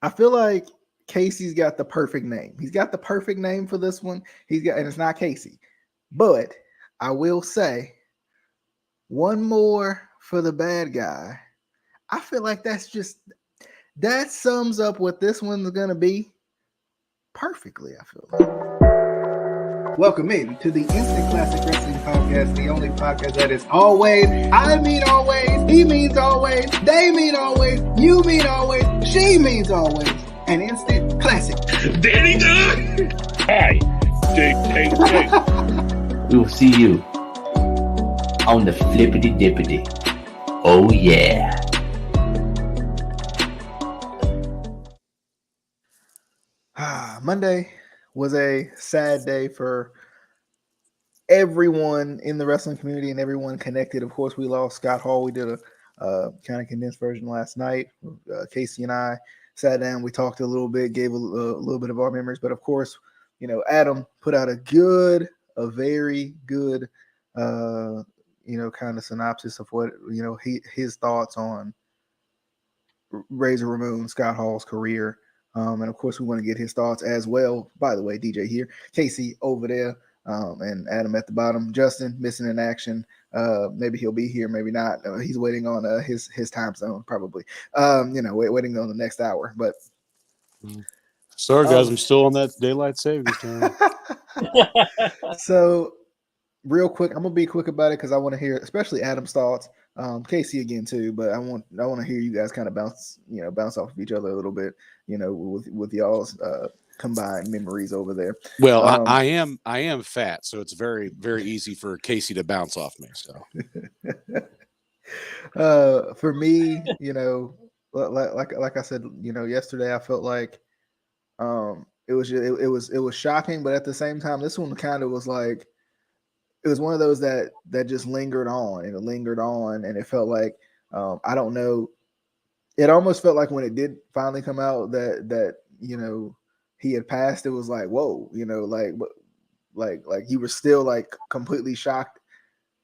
I feel like Casey's got the perfect name. He's got the perfect name for this one. And it's not Casey. But I will say one more for the bad guy. I feel like that sums up what this one's gonna be perfectly. I feel like. Welcome in to the Instant Classic Wrestling Podcast, the only podcast that is always, I mean always, he means always, they mean always, you mean always, she means always, an instant classic. Danny Dunn! Hi, Jake. We will see you on the flippity dippity. Oh yeah. Monday was a sad day for everyone in the wrestling community and everyone connected. Of course, we lost Scott Hall. We did a kind of condensed version last night. Casey and I sat down. We talked a little bit, gave a little bit of our memories. But of course, Adam put out a very good, kind of synopsis of what his thoughts on Razor Ramon, Scott Hall's career. And of course, we want to get his thoughts as well. By the way, DJ here, Casey over there, and Adam at the bottom. Justin missing in action. Maybe he'll be here, maybe not. He's waiting on his time zone, probably. Waiting on the next hour. But sorry, guys, I'm still on that daylight savings time. So, real quick, I'm gonna be quick about it because I want to hear, especially Adam's thoughts. Casey again too, but I want to hear you guys kind of bounce off of each other a little bit, with y'all's combined memories over there. Well, I am fat, so it's very, very easy for Casey to bounce off me. So, for me, like I said, yesterday, I felt like it was shocking, but at the same time, this one kind of was like, it was one of those that just lingered on and it lingered on, and it felt like I don't know. It almost felt like when it did finally come out that he had passed. It was like, whoa, like you were still like completely shocked,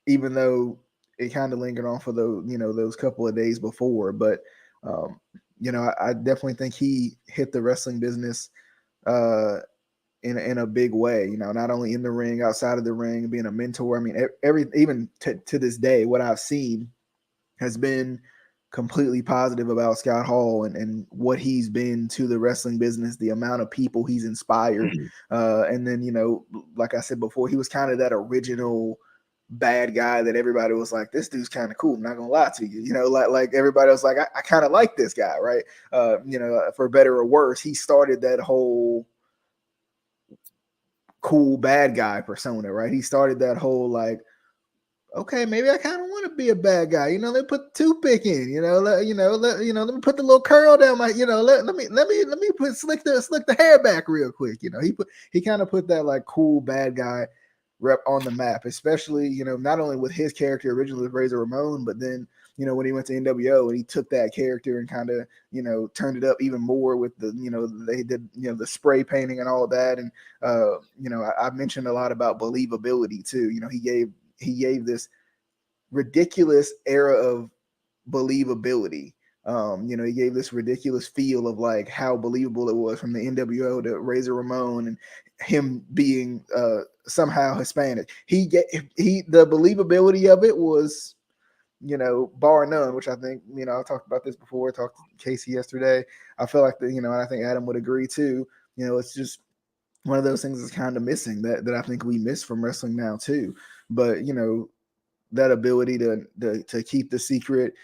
even though it kind of lingered on for those couple of days before. But I definitely think he hit the wrestling business in a big way, not only in the ring, outside of the ring, being a mentor. I mean, even to this day, what I've seen has been completely positive about Scott Hall and what he's been to the wrestling business, the amount of people he's inspired. And then, like I said before, he was kind of that original bad guy that everybody was like, this dude's kind of cool. I'm not gonna lie to you, like everybody was like, I kind of like this guy, right? For better or worse, he started that whole cool bad guy persona, right? He started that whole like, okay, maybe I kind of want to be a bad guy. They put the toothpick in. Let me put the little curl down my. Let me put slick the hair back real quick. He kind of put that like cool bad guy rep on the map, especially not only with his character originally with Razor Ramon, but then when he went to NWO and he took that character and kind of turned it up even more with the they did the spray painting and all of that. And I mentioned a lot about believability too. He gave this ridiculous era of believability. He gave this ridiculous feel of like how believable it was from the NWO to Razor Ramon and him being somehow Hispanic. The believability of it was, bar none, which I think, I talked about this before, I talked to Casey yesterday. I feel like and I think Adam would agree too. It's just one of those things that's kind of missing that I think we miss from wrestling now too. But that ability to keep the secret,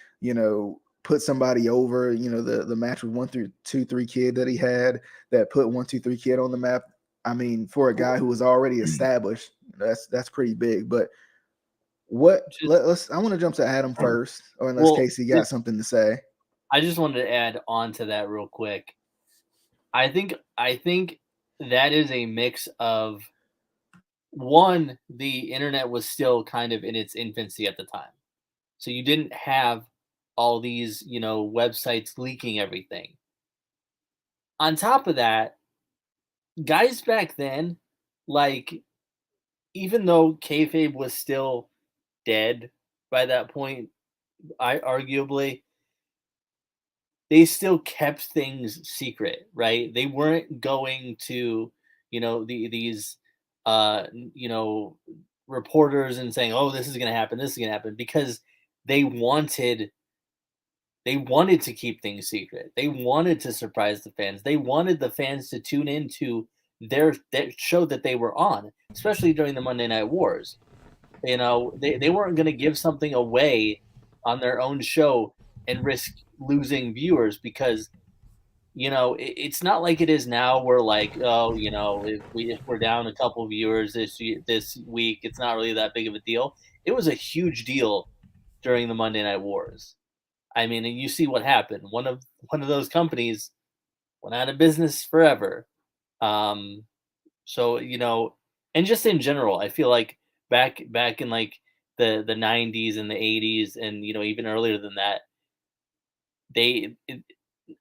put somebody over, the match with 1 through 2 3 Kid that he had that put 1 2 3 Kid on the map. I mean, for a guy who was already established, that's pretty big. But I want to jump to Adam first, or unless Casey got something to say. I just wanted to add on to that real quick. I think that is a mix of, one, the internet was still kind of in its infancy at the time. So you didn't have all these, websites leaking everything. On top of that, guys back then, like, even though kayfabe was still dead by that point, arguably, they still kept things secret, right? They weren't going to, these, reporters and saying, "Oh, this is going to happen. This is going to happen," because they wanted they wanted to keep things secret. They wanted to surprise the fans. They wanted the fans to tune into their show that they were on, especially during the Monday Night Wars. They weren't going to give something away on their own show and risk losing viewers because it's not like it is now where like, oh, if we're down a couple viewers this week, it's not really that big of a deal. It was a huge deal during the Monday Night Wars. I mean, and you see what happened. One of those companies went out of business forever. So and just in general, I feel like back in like the 90s and the 80s and even earlier than that,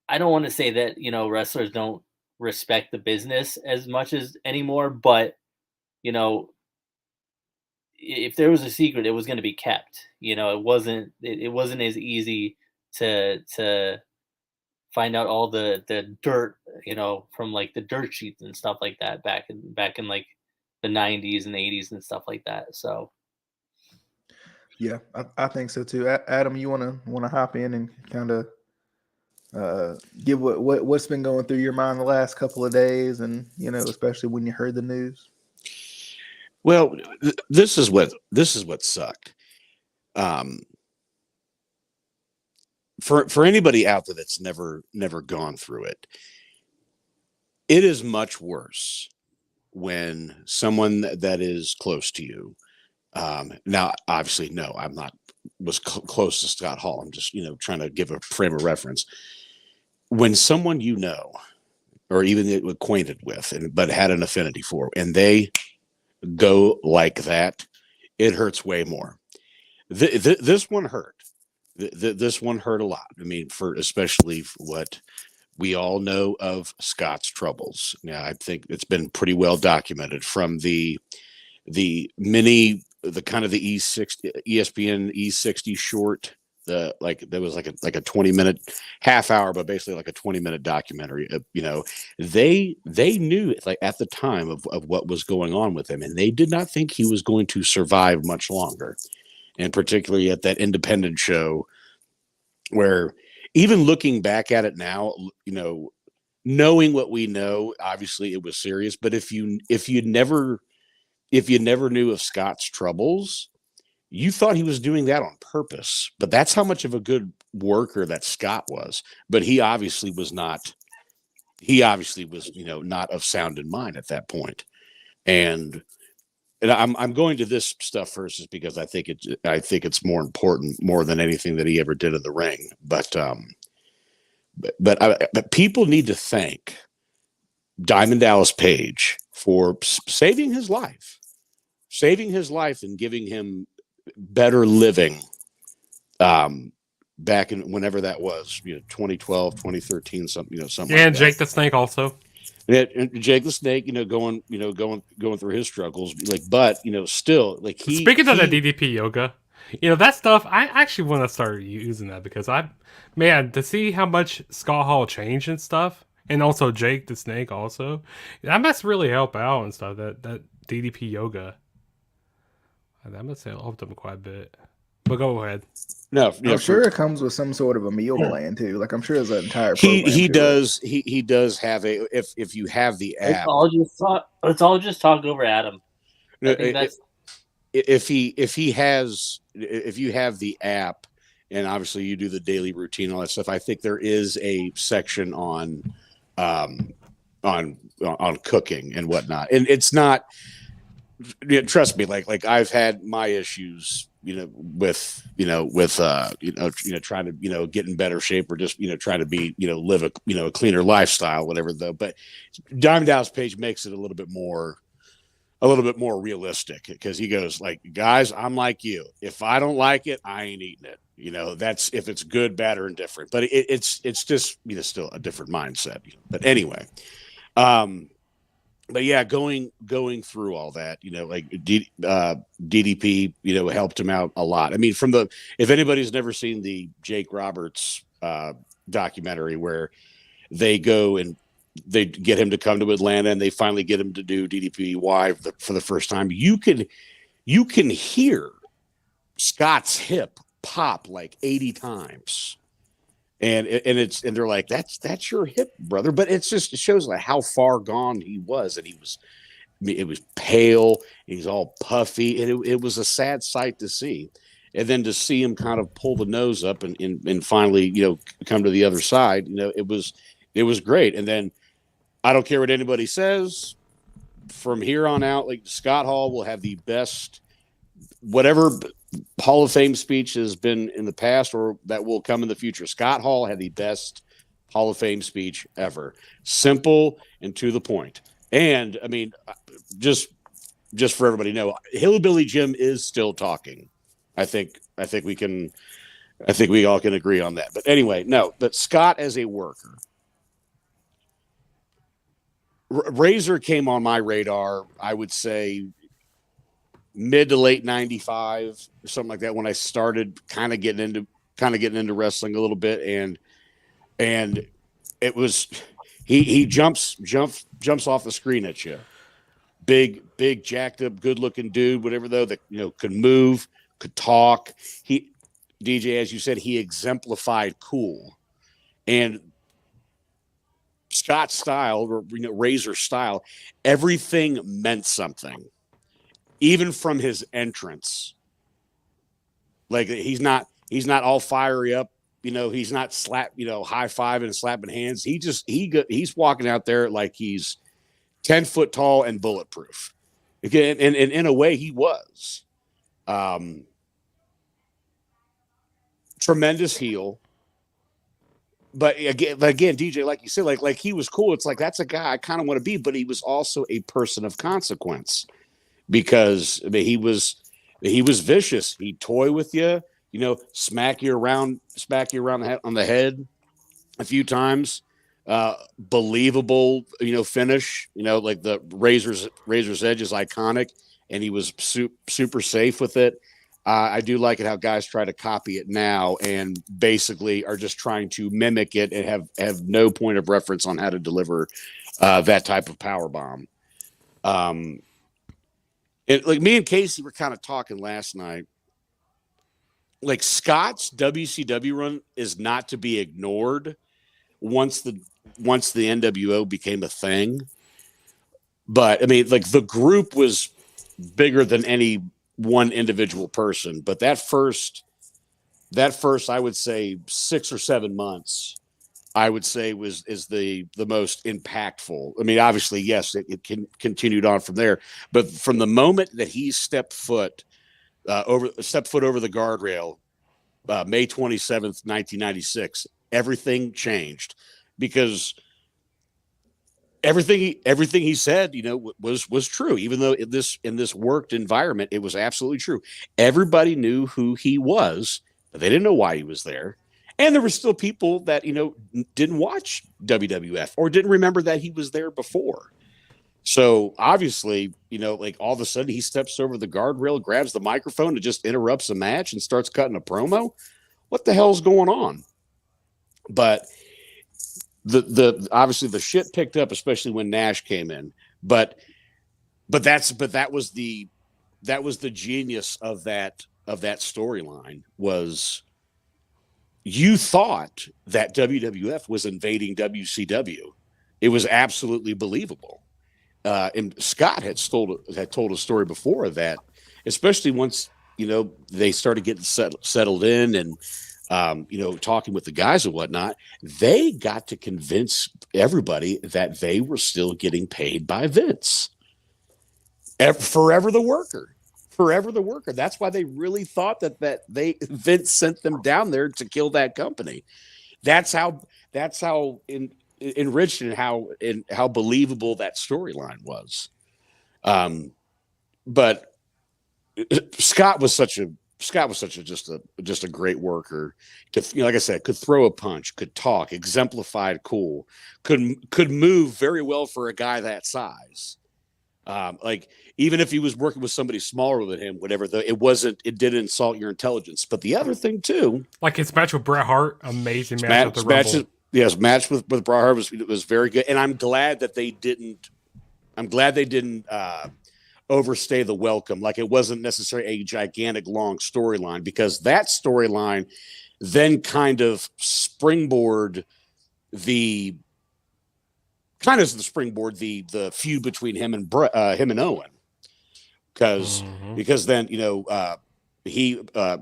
I don't want to say that wrestlers don't respect the business as much as anymore, but if there was a secret, it was going to be kept. It wasn't as easy to find out all the dirt, from like the dirt sheets and stuff like that back in like the 90s and 80s and stuff like that. So yeah, I think so too. Adam, you wanna hop in and kind of give what's been going through your mind the last couple of days, and especially when you heard the news. Well, this is what sucked. For anybody out there that's never gone through it, it is much worse when someone that is close to you. Now, obviously, no, I'm not close to Scott Hall. I'm just trying to give a frame of reference. When someone or even acquainted with, but had an affinity for, and they go like that, it hurts way more. This one hurt. This one hurt a lot. I mean, especially for what we all know of Scott's troubles. Yeah, I think it's been pretty well documented from the kind of the ESPN E60 short. There was like a 20-minute, half hour, but basically like a 20-minute documentary. They knew like at the time of what was going on with him, and they did not think he was going to survive much longer. And particularly at that independent show, where even looking back at it now, knowing what we know, obviously it was serious. But if you never knew of Scott's troubles, you thought he was doing that on purpose. But that's how much of a good worker that Scott was. But he obviously was not. He obviously was, not of sound in mind at that point. And I'm going to this stuff first, just because I think it's more important, more than anything that he ever did in the ring. But people need to thank Diamond Dallas Page for saving his life and giving him better living. Back in whenever that was, 2012, 2013, something. Yeah, like and Jake the Snake also. And Jake the Snake, going through his struggles, but still, like speaking of that DDP yoga, that stuff, I actually want to start using that because to see how much Scott Hall changed and stuff, and also Jake the Snake also, that must really help out and stuff. That DDP yoga, that must help them quite a bit. But go ahead. No, I'm sure it comes with some sort of a meal plan too. Like I'm sure there's an entire program. He does have a if you have the app. Let's all just talk over Adam. If you have the app, and obviously you do the daily routine, all that stuff, I think there is a section on cooking and whatnot, and it's not. Trust me, like I've had my issues, with trying to, get in better shape, or just, trying to be, live a cleaner lifestyle, whatever though. But Diamond Dallas Page makes it a little bit more realistic, because he goes like, guys, I'm like you. If I don't like it, I ain't eating it. That's if it's good, bad, or indifferent. But it's just, still a different mindset. But anyway, but yeah, going through all that, like DDP, helped him out a lot. I mean, if anybody's never seen the Jake Roberts documentary where they go and they get him to come to Atlanta, and they finally get him to do DDPY for the first time. You can hear Scott's hip pop like 80 times. And they're like, that's your hip, brother. But it shows like how far gone he was. And it was pale. He's all puffy. And it was a sad sight to see. And then to see him kind of pull the nose up and finally, come to the other side, it was great. And then I don't care what anybody says from here on out, like Scott Hall will have the best, whatever Hall of Fame speech has been in the past or that will come in the future. Scott Hall had the best Hall of Fame speech ever. Simple and to the point. And I mean, just for everybody to know, Hillbilly Jim is still talking. I think we all can agree on that. But anyway, but Scott as a worker, Razor came on my radar, I would say mid to late 95 or something like that, when I started kind of getting into wrestling a little bit. And it was, he jumps off the screen at you. Big, jacked up, good looking dude, whatever though, that, could move, could talk. DJ, as you said, he exemplified cool. And Scott's style, or Razor's style, everything meant something, even from his entrance. Like he's not all fiery up, he's not high fiving and slapping hands. He's walking out there like he's 10 foot tall and bulletproof. Again, and in a way he was. Tremendous heel. But again, DJ, like you said, like he was cool. It's like, that's a guy I kind of want to be, but he was also a person of consequence because he was vicious. He'd toy with you, smack you around on the head a few times. Believable, finish, like the Razor's Edge is iconic, and he was super safe with it. I do like it how guys try to copy it now and basically are just trying to mimic it and have no point of reference on how to deliver that type of power bomb. Like me and Casey were kind of talking last night. Like Scott's WCW run is not to be ignored once the NWO became a thing. But I mean, like the group was bigger than any one individual person, but that first I would say 6 or 7 months, I would say is the most impactful. I mean, obviously, yes, it continued on from there, but from the moment that he stepped foot over the guardrail, May 27th, 1996, everything changed because everything he said, was true. Even though in this worked environment, it was absolutely true. Everybody knew who he was, but they didn't know why he was there. And there were still people that, didn't watch WWF or didn't remember that he was there before. So obviously, like all of a sudden he steps over the guardrail, grabs the microphone and just interrupts a match and starts cutting a promo. What the hell's going on? But the obviously the shit picked up, especially when Nash came in. But that was the genius of that storyline. Was you thought that WWF was invading WCW. It was absolutely believable. And Scott had told a story before of that, especially once they started getting settled in and talking with the guys and whatnot. They got to convince everybody that they were still getting paid by Vince. Forever the worker. That's why they really thought that Vince sent them down there to kill that company. That's how enriched and how believable that storyline was. But Scott was such a just a great worker. Like I said, could throw a punch, could talk, exemplified cool, could move very well for a guy that size. Like even if he was working with somebody smaller than him, whatever, though, it didn't insult your intelligence. But the other thing too, Like his match with Bret Hart, amazing match with the match, Rumble. yes, match with Bret Hart was very good, and I'm glad that they didn't. I'm glad they didn't overstay the welcome. Like it wasn't necessarily a gigantic long storyline, because that storyline then kind of springboard the feud between him and Owen, because then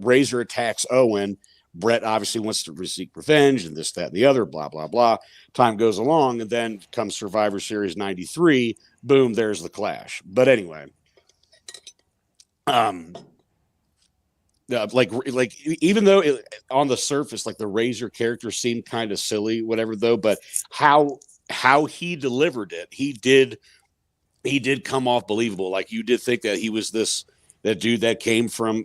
Razor attacks Owen. Brett obviously wants to seek revenge and this, that, and the other, blah, blah, blah. Time goes along, and then comes Survivor Series 93. Boom, there's the clash. But anyway, like even though on the surface, like the Razor character seemed kind of silly, whatever, though, but how he delivered it, he did come off believable. Like you did think that he was that dude that came from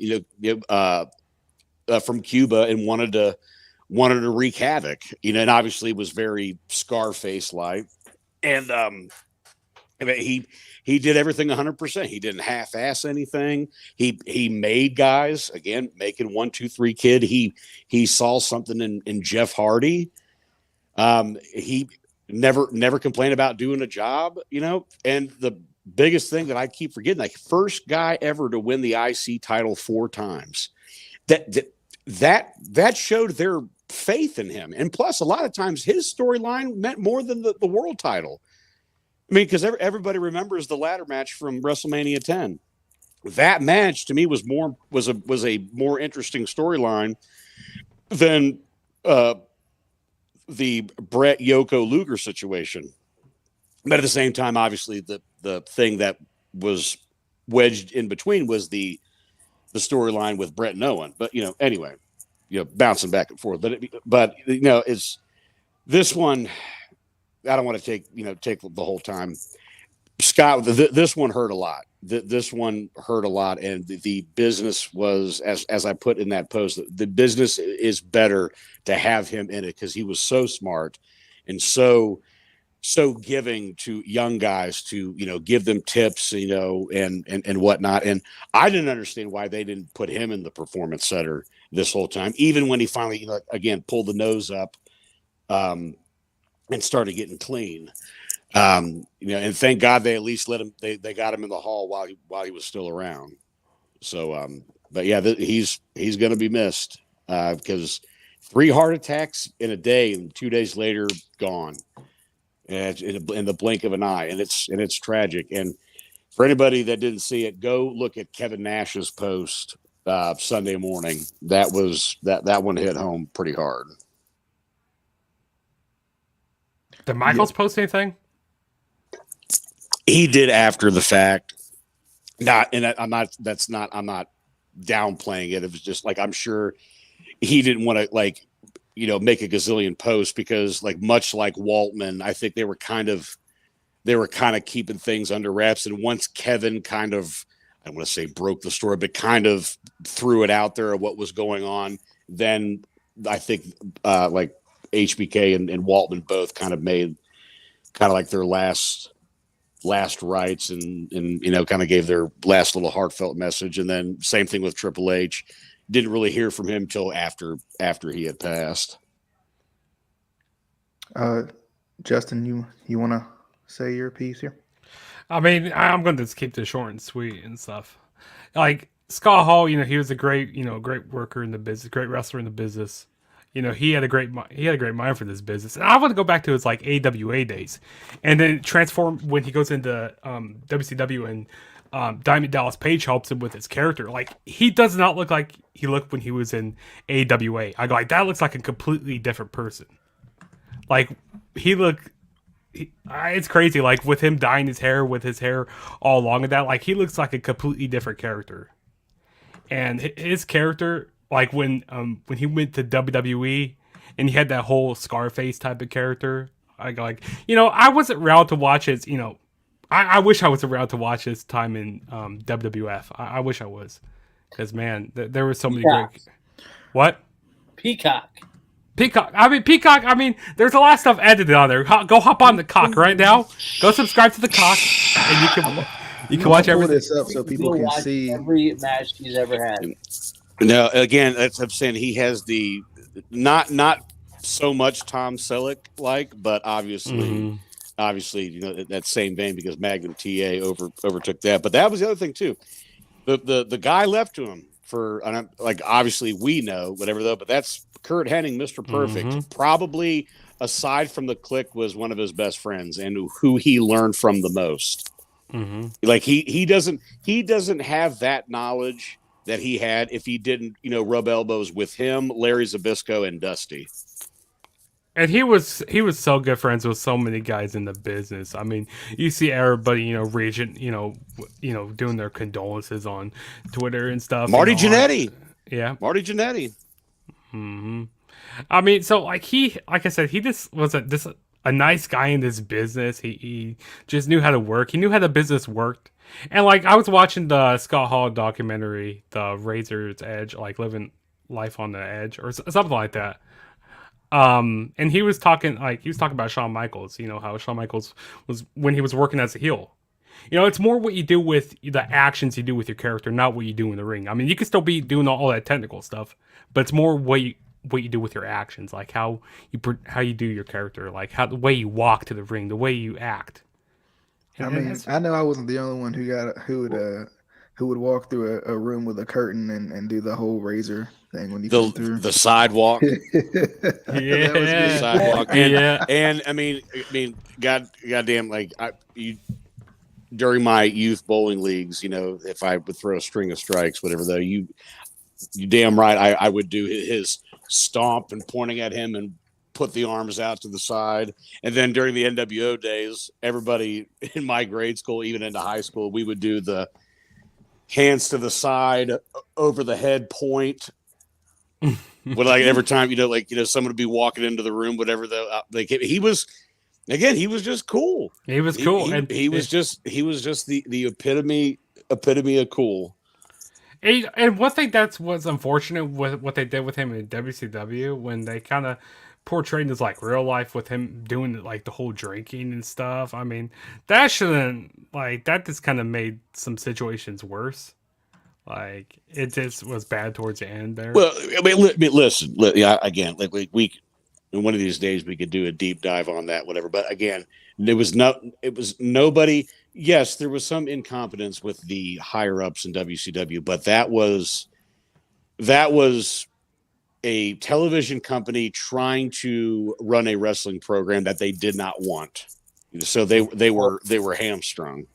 from Cuba and wanted to wreak havoc, and obviously was very Scarface like, and he did everything 100%. He didn't half-ass anything. He made guys, again, making 1, 2, 3 kid. He saw something in Jeff Hardy. He never complained about doing a job, and the biggest thing that I keep forgetting, like first guy ever to win the IC title 4 times. That showed their faith in him. And plus, a lot of times his storyline meant more than the world title. I mean, because everybody remembers the ladder match from WrestleMania 10. That match to me was a more interesting storyline than the Brett Yoko Luger situation. But at the same time, obviously, the thing that was wedged in between was the storyline with Brett and Owen. But anyway, bouncing back and forth. But it's this one. I don't want to take the whole time. Scott, this one hurt a lot. This one hurt a lot, and the business was, as I put in that post, the business is better to have him in it, because he was so smart and so giving to young guys to give them tips, and whatnot. And I didn't understand why they didn't put him in the performance center this whole time, even when he finally again pulled the nose up and started getting clean. And thank God they at least let him. They got him in the hall while he was still around. So, but yeah, he's going to be missed, because 3 heart attacks in a day, and 2 days later, gone. And in the blink of an eye, and it's tragic. And for anybody that didn't see it, go look at Kevin Nash's post Sunday morning. That one hit home pretty hard. Did Michaels post anything? He did after the fact. I'm not downplaying it. It was just like, I'm sure he didn't want to make a gazillion posts, because much like Waltman, I think they were kind of keeping things under wraps. And once Kevin kind of, I don't want to say broke the story, but kind of threw it out there of what was going on, then I think HBK and Waltman both kind of made their last rites and kind of gave their last little heartfelt message. And then same thing with Triple H. Didn't really hear from him till after he had passed. Justin, you want to say your piece here? I mean, I'm going to just keep this short and sweet and stuff. Like Scott Hall, he was a great worker in the business, great wrestler in the business. He had a great mind for this business. And I want to go back to his AWA days, and then transform when he goes into WCW, and Diamond Dallas Page helps him with his character. Like, he does not look like he looked when he was in AWA. I go, that looks like a completely different person. Like, it's crazy. Like, with him dyeing his hair, with his hair all long and that, like, he looks like a completely different character. And his character, like when he went to WWE and he had that whole Scarface type of character, I go I wasn't around to watch his, I wish I was around to watch his time in WWF. I wish I was, because man, there were so many great. What? Peacock. I mean, there's a lot of stuff edited on there. Go hop on the cock right now. Go subscribe to the cock, and you can You can watch pull everything. this up so people You'll can watch see. every match he's ever had. Now, again, that's what I'm saying. He has the not so much Tom Selleck like, but obviously, you know, that same vein because Magnum TA overtook that. But that was the other thing too. The guy left to him for like obviously we know whatever though, but that's Kurt Hennig, Mr. Perfect. Probably aside from the Click was one of his best friends and who he learned from the most. Like he doesn't have that knowledge that he had if he didn't, you know, rub elbows with him, Larry Zbyszko, and Dusty. And he was so good friends with so many guys in the business. I mean, you see everybody, you know, raging, you know, doing their condolences on Twitter and stuff. Marty you know, Jannetty. Yeah. Marty Jannetty. I mean, so like I said, he just was a nice guy in this business. He just knew how to work. He knew how the business worked. And like I was watching the Scott Hall documentary, The Razor's Edge, like living life on the edge or something like that. And he was talking about Shawn Michaels, you know, how Shawn Michaels was when he was working as a heel. You know, it's more what you do with the actions you do with your character, not what you do in the ring. I mean, you can still be doing all that technical stuff, but it's more what you do with your actions, like how you do your character, like the way you walk to the ring, the way you act. I mean, I know I wasn't the only one who would walk through a room with a curtain and do the whole razor thing when you come through the sidewalk. That was good. Sidewalk. And I mean, goddamn, like during my youth bowling leagues, you know, if I would throw a string of strikes, whatever, though, you damn right, I would do his stomp and pointing at him and put the arms out to the side. And then during the NWO days, everybody in my grade school, even into high school, we would do the hands to the side, over the head point. But like every time, you know, like, you know, someone would be walking into the room, whatever he was, again, he was just cool. He was cool. He was just the epitome of cool. And one thing that was unfortunate with what they did with him in WCW when they kind of portrayed his like real life with him doing like the whole drinking and stuff. I mean, that just kind of made some situations worse. Like it just was bad towards the end there. Well, I mean, listen, again, like we one of these days we could do a deep dive on that, whatever. But again, it was nobody. Yes, there was some incompetence with the higher ups in WCW, but that was a television company trying to run a wrestling program that they did not want. So they were hamstrung.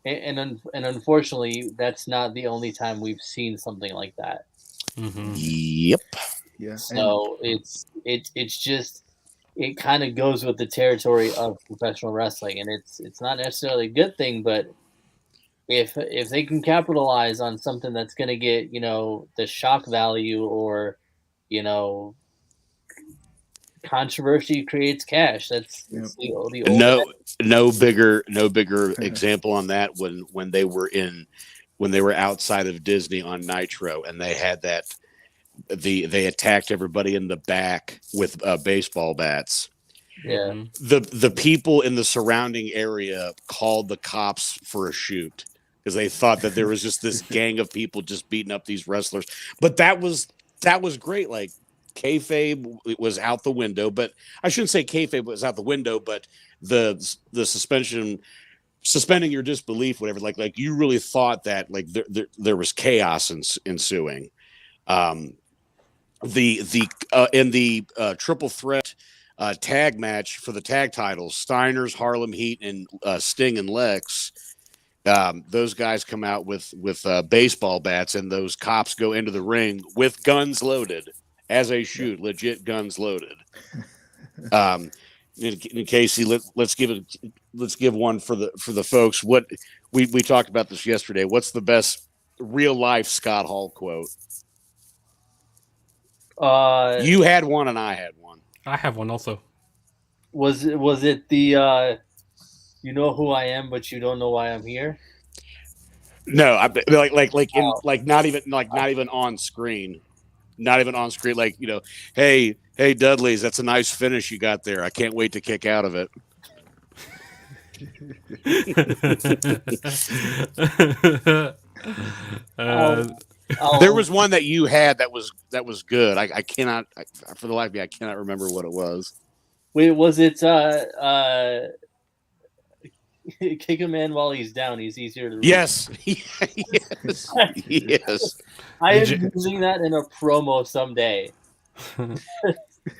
And unfortunately, that's not the only time we've seen something like that. Yep. Yeah. So it's just, it kind of goes with the territory of professional wrestling, and it's not necessarily a good thing, but if they can capitalize on something that's going to get, you know, the shock value or, you know, controversy creates cash. That's the no bigger example on that when they were outside of Disney on Nitro and they had they attacked everybody in the back with baseball bats. Yeah. The people in the surrounding area called the cops for a shoot because they thought that there was just this gang of people just beating up these wrestlers. But that was great. Like kayfabe was out the window, but I shouldn't say kayfabe was out the window, but the suspending your disbelief, whatever, like you really thought that like there was chaos ensuing. In the triple threat tag match for the tag titles, Steiner's, Harlem Heat, and Sting and Lex, those guys come out with baseball bats, and those cops go into the ring with guns loaded as they shoot, legit guns loaded. In Casey, let's give one for the folks. What we talked about this yesterday. What's the best real life Scott Hall quote? You had one and I had one. I have one also. Was it the you know who I am, but you don't know why I'm here? No, not even on screen. Not even on screen, like, you know, hey Dudleys, that's a nice finish you got there. I can't wait to kick out of it. uh, There was one that you had that was good. I cannot for the life of me I cannot remember what it was. Wait, was it kick a man while he's down? He's easier to reach. Yes, yes, yes. I Did am you- using that in a promo someday.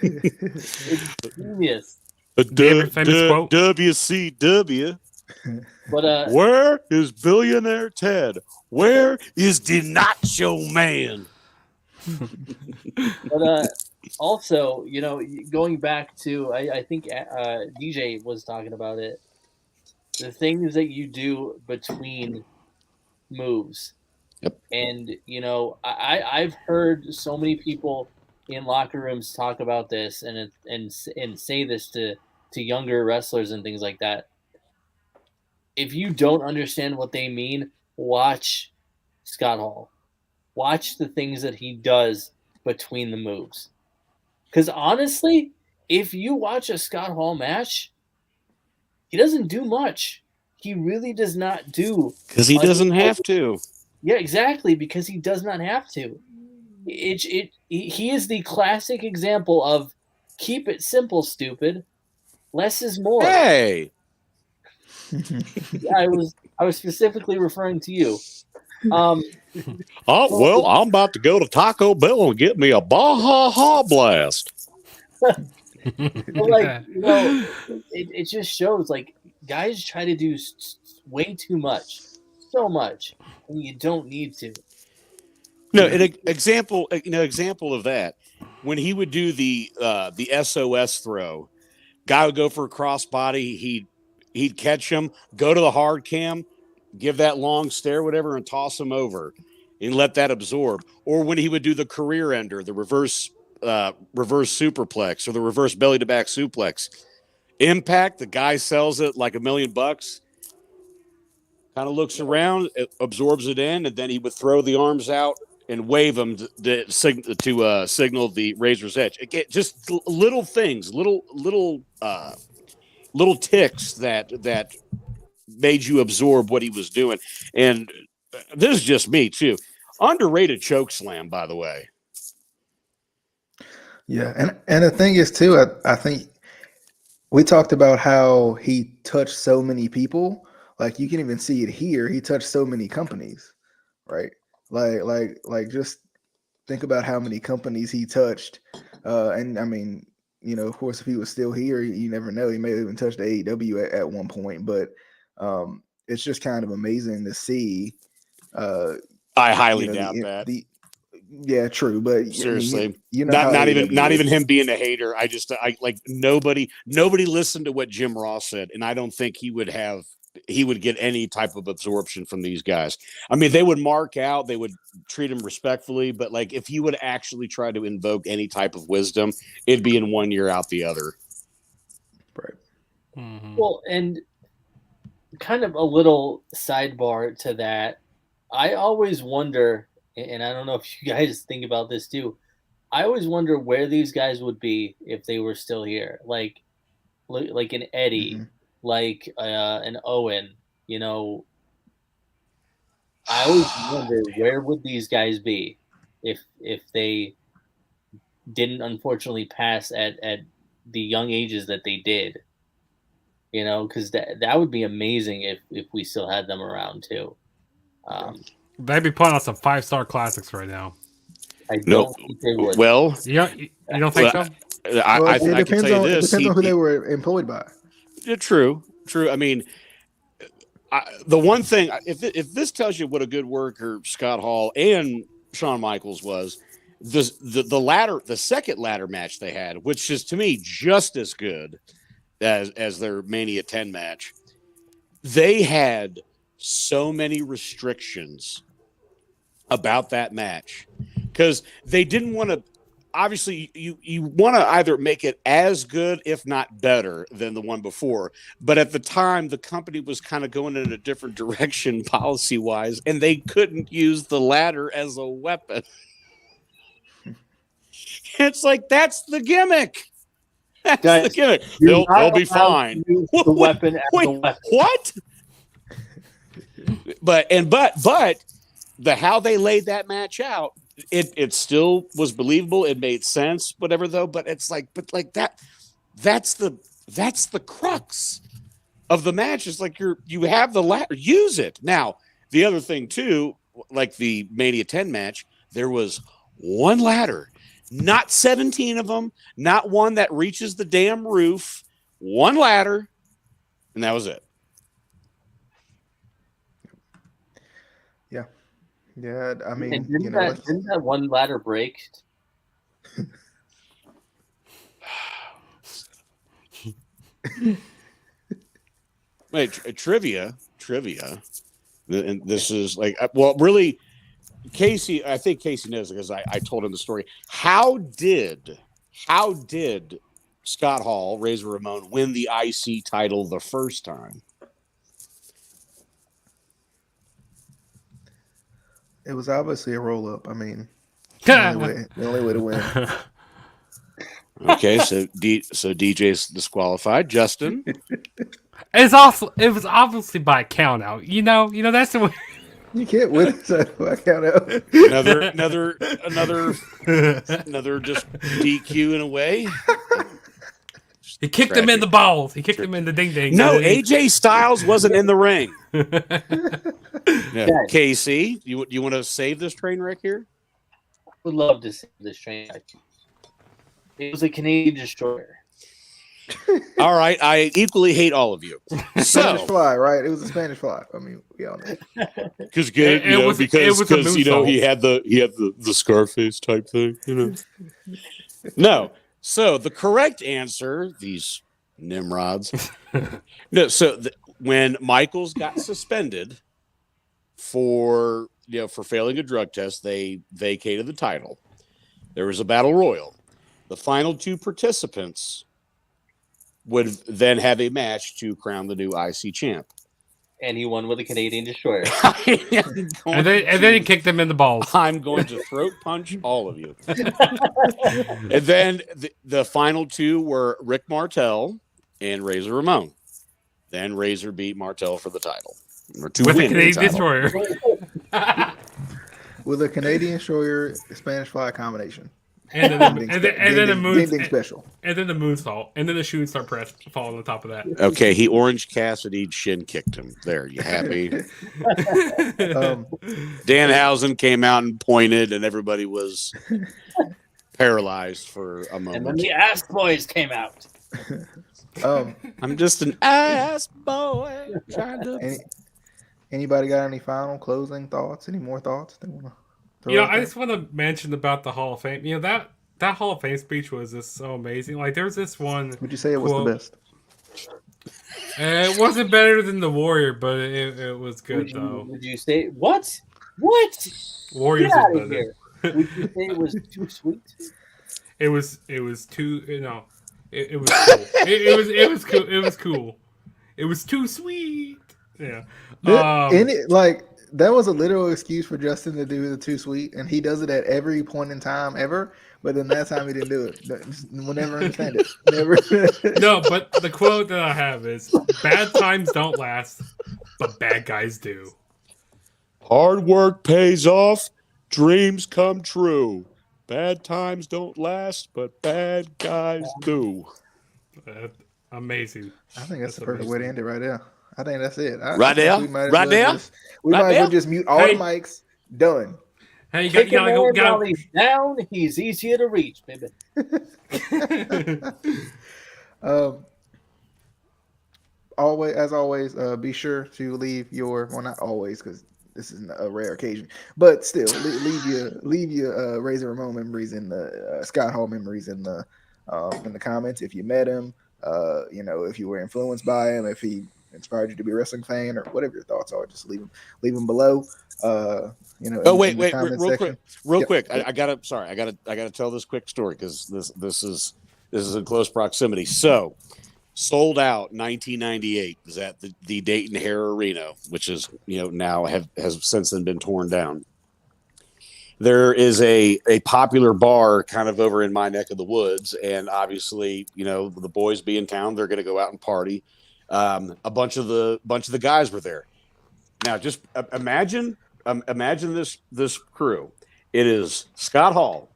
It's genius. Very famous quote. WCW. But Where is Billionaire Ted? Where is the Nacho Man? But also, you know, going back to, I think DJ was talking about it. The things that you do between moves. Yep. And, you know, I've heard so many people in locker rooms talk about this and say this to younger wrestlers and things like that. If you don't understand what they mean, watch Scott Hall. Watch the things that he does between the moves. Because honestly, if you watch a Scott Hall match, he doesn't do much. He really does not do. Because he doesn't have to. Yeah, exactly. Because he does not have to. He is the classic example of keep it simple, stupid. Less is more. Hey, I was specifically referring to you. oh well, I'm about to go to Taco Bell and get me a Baja Ha Blast. But like, you know, it just shows like guys try to do way too much, so much, and you don't need to. No, an example of that when he would do the SOS throw, guy would go for a crossbody, he'd catch him, go to the hard cam, give that long stare, whatever, and toss him over and let that absorb. Or when he would do the career ender, the reverse superplex or the reverse belly to back suplex. Impact, the guy sells it like $1 million, kind of looks around, absorbs it in, and then he would throw the arms out and wave them to signal the razor's edge. Again, just little things, little ticks that made you absorb what he was doing. And this is just me too. Underrated choke slam, by the way. Yeah, and the thing is too, I think we talked about how he touched so many people. Like you can even see it here. He touched so many companies, right? Like just think about how many companies he touched. And I mean, you know, of course, if he was still here, you never know. He may have even touched AEW at one point, but it's just kind of amazing to see. I highly doubt that. Yeah, true, but seriously, I mean, you know, not even him being a hater. I like nobody listened to what Jim Ross said, and I don't think he would get any type of absorption from these guys. I mean, they would mark out, they would treat him respectfully, but like if he would actually try to invoke any type of wisdom, it'd be in one year out the other. Right. Mhm. Well, and kind of a little sidebar to that, I always wonder, and I don't know if you guys think about this too, I always wonder where these guys would be if they were still here. Like an Eddie, like an Owen, you know. I always wonder where would these guys be if they didn't unfortunately pass at the young ages that they did. You know, because that would be amazing if we still had them around too. They'd be putting on some 5-star classics right now. I don't think they would. Well, You don't think so? I can depends tell you on this. it depends on who they were employed by. Yeah, true. I mean, the one thing, if this tells you what a good worker Scott Hall and Shawn Michaels was, the second ladder match they had, which is to me just as good as their Mania 10 match, they had so many restrictions about that match because they didn't want to. Obviously, you want to either make it as good, if not better, than the one before. But at the time, the company was kind of going in a different direction policy-wise, and they couldn't use the ladder as a weapon. It's like, that's the gimmick. That's Guys, the gimmick. You're They'll not be allowed fine. to use the weapon as Wait, a weapon. what? But the how they laid that match out, it still was believable. It made sense, whatever though. But it's like, that's the crux of the match. It's like you have the ladder, use it. Now, the other thing too, like the Mania 10 match, there was one ladder, not 17 of them, not one that reaches the damn roof, one ladder, and that was it. Yeah, I mean, And didn't that one ladder break? Wait, trivia, and this is like, well, really, Casey. I think Casey knows because I told him the story. How did Scott Hall, Razor Ramon, win the IC title the first time? it was obviously a roll up. I mean, the only way to win. Okay, so DJ's disqualified. Justin, It was obviously by count out. You know that's the way. You can't win. So I count out. another just DQ in a way. He kicked him in the balls. He kicked him in the ding ding. No, AJ Styles wasn't in the ring. Yeah. Casey, you want to save this train wreck here? Would love to see this train. It was a Canadian destroyer. All right, I equally hate all of you. Spanish So, fly, right? It was a Spanish fly. I mean, we all know. because It was a moonsault. he had the Scarface type thing, No, so the correct answer, these nimrods. No, so when Michaels got suspended for failing a drug test, they vacated the title. There was a battle royal. The final two participants would then have a match to crown the new IC champ. And he won with a Canadian destroyer. And then he kicked him in the balls. I'm going to throat punch all of you. And then the final two were Rick Martel and Razor Ramon. Then Razor beat Martel for the title. With a Canadian destroyer. With a Canadian destroyer, Spanish fly combination. And then the moon special. And then the moonsault. And then the shooting star press fall on the top of that. Okay, he Orange Cassidy shin kicked him. There, you happy? Danhausen came out and pointed, and everybody was paralyzed for a moment. And then the ass boys came out. I'm just an ass boy trying to. Anybody got any final closing thoughts? Any more thoughts they want to? I just want to mention about the Hall of Fame. That Hall of Fame speech was just so amazing. Like, there's this one. Would you say it was the best? It wasn't better than the Warrior, but it was good though. Would you say what? What? Warriors Get out is of better. here. Would you say it was too sweet? It was too. No, it was cool. it was cool. It was cool. It was too sweet. Yeah. That was a literal excuse for Justin to do the too sweet, and he does it at every point in time ever. But then that time he didn't do it. We'll never understand it. Never. No, but the quote that I have is: "Bad times don't last, but bad guys do." Hard work pays off, dreams come true. Bad times don't last, but bad guys do. Amazing. I think that's the perfect way to end it right there. I think that's it. Right there? We might as well just mute all the mics. Done. Hey, you Kick him gotta more go. while he's down. He's easier to reach, baby. Always, be sure to leave your not always because this is a rare occasion, but still leave your Razor Ramon memories and the Scott Hall memories in the comments. If you met him, if you were influenced by him, if he inspired you to be a wrestling fan or whatever your thoughts are, just leave them below. Wait, real quick. Yeah. I gotta tell this quick story because this is in close proximity. So, sold out 1998 is at the Dayton Hare Arena, which is now has since then been torn down. there is a popular bar kind of over in my neck of the woods, and obviously, you know, the boys be in town, they're going to go out and party. A bunch of the guys were there. Now, just imagine this crew. It is Scott Hall.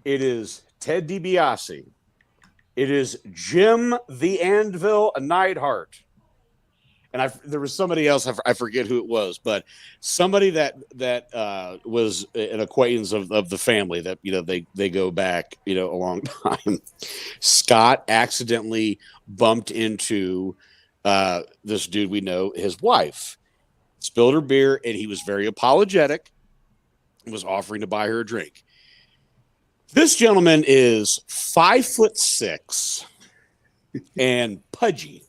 It is Ted DiBiase. It is Jim the Anvil Neidhart. And there was somebody else, I forget who it was, but somebody that was an acquaintance of the family that, you know, they go back, you know, a long time. Scott accidentally bumped into this dude we know, his wife, spilled her beer, and he was very apologetic, was offering to buy her a drink. This gentleman is 5'6" and pudgy,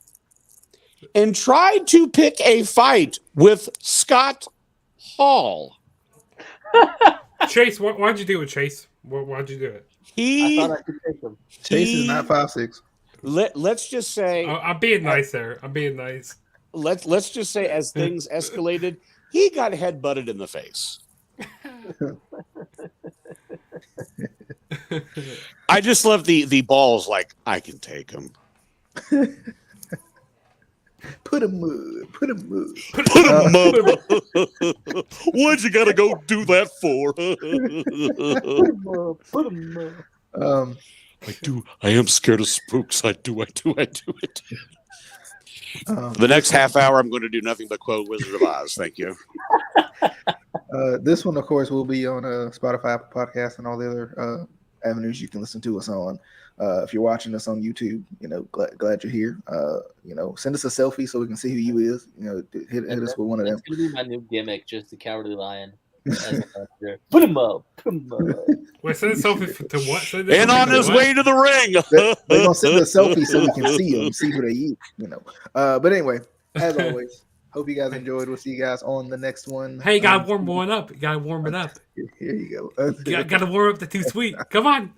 and tried to pick a fight with Scott Hall. Chase, why'd you do it, Chase? Why'd you do it? I thought I could take him. Chase is not 5'6". Let's just say I'm being nice there. I'm being nice. Let's just say as things escalated, he got headbutted in the face. I just love the balls. Like, I can take him. Put him up. Put him up. What'd you gotta go do that for? Put him up. I am scared of spooks. I do it. The next half hour, I'm going to do nothing but quote Wizard of Oz. Thank you. This one, of course, will be on Spotify, Apple Podcasts, and all the other avenues you can listen to us on. If you're watching us on YouTube, you know, glad you're here. You know, send us a selfie so we can see who you is. You know, hit us with one of them. It's gonna be my new gimmick, just the Cowardly Lion. Put him up. Wait, send a selfie to what? And on his way to the ring. They're gonna send a selfie so we can see them, see who they eat. You know. But anyway, as always, hope you guys enjoyed. We'll see you guys on the next one. Hey, you gotta warm one up. You gotta warm it up. Here you go. You gotta warm up the too sweet. Come on.